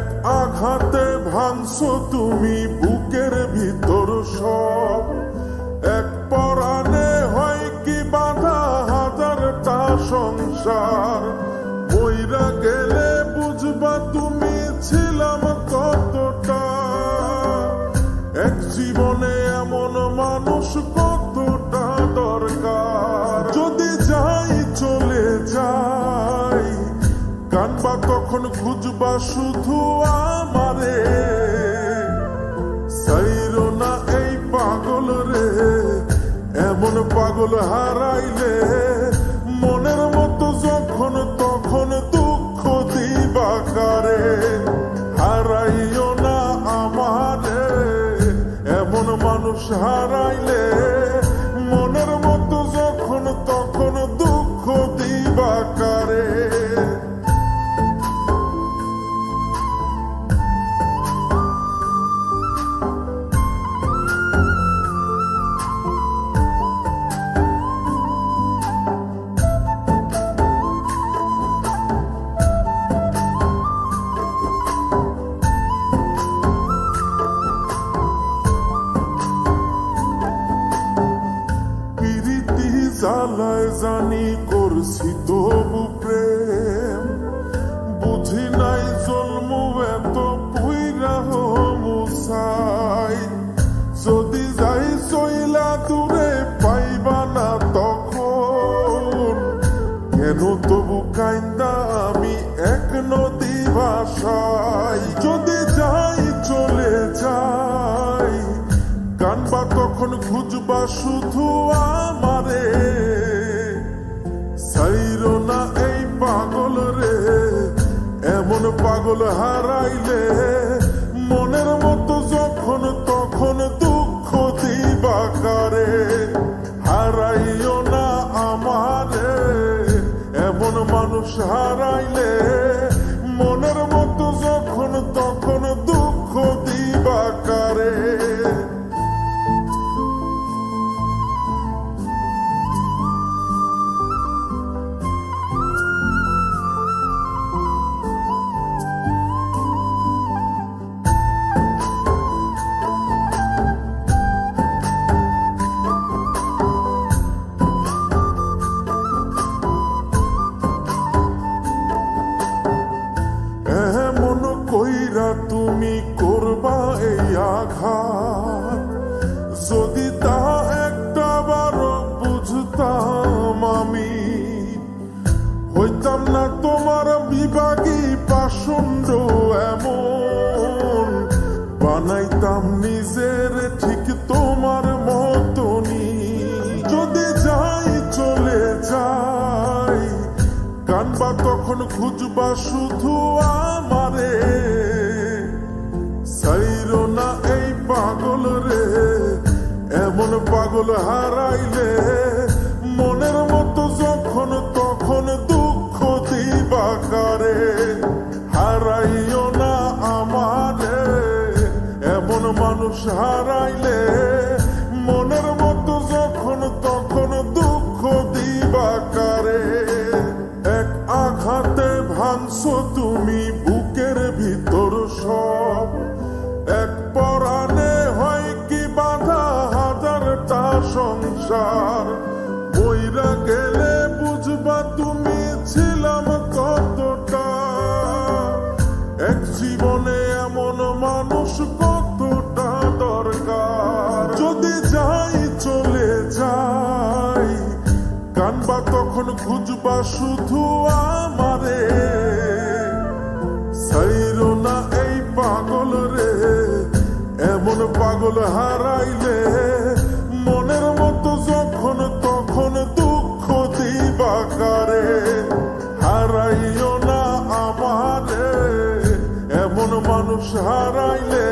এক আঘাতে ভাঙছো তুমি বুকের ভিতর সব, এক পরাণে হয় কি বাধা হাজারটা সংসার। মইরা গেলে বুঝবা তুমি ছিলাম কতটা, এক জীবনে এমন মানুষ কতটা দরকার। যদি যাই চলে যাই কানবা তখন খুঁজবা শুধু আমারে, সাইরো না এই পাগল রে, এমন পাগল হারাইলে মনের মতো যখন তখন দুঃখ দিবা কারে। হারাইও না আমারে, এমন মানুষ হারাইলে মনের মতো যখন তখন দুঃখ দিবা কারে। জ্বালায় জানি করছি তবু প্রেম, বুঝি নাই জন্ম এত পুইরা মুসাই। যদি যাই চইলা দূরে পাইবা না তখন, কেন তবু কাইন্দা আমি এক নদী ভাষায়। যদি যাই চলে যাই কানবা তখন খুঁজবা শুধু আমারে, সাইরো না এই পাগল রে, এমন পাগল হারাইলে মনের মতো যখন তখন দুঃখ দিবা কারে। হারাইও না আমারে, এমন মানুষ হারাইলে মনের মতো যখন তখন দুঃখ দিবা কারে। কইরা তুমি করবা এই আঘাত, যদি তা একটা বারো বুঝতাম আমি, হইতাম না তোমার বিভাগী পাষণ্ড এমন। বানাইতাম নিজের ঠিক তোমার মতনই। যদি যাই চলে যাই কানবা তখন খুঁজবা শুধু আমারে, সাইরো না এই পাগল রে, এমন পাগল হারাইলে মনের মতো যখন তখন দুঃখ দিবা কারে। হারাইও না আমারে, এমন মানুষ হারাইলে মনের মতো যখন তখন দুঃখ দিবা কারে। এক আঘাতে ভাঙছো তুমি বুকের ভিতর সব, এক পরাণে হয় কি বাধা হাজারটা সংসার। মইরা গেলে বুঝবা তুমি ছিলাম কতটা, এক জীবনে এমন মানুষ কতটা দরকার। যদি যাই চলে যাই কানবা তখন খুঁজবা শুধু আমারে, সাইরো না এই পাগল রে, এমন পাগল হারাইলে মনের মতো যখন তখন দুঃখ দিবা কারে। হারাইও না আমারে, এমন মানুষ হারাইলে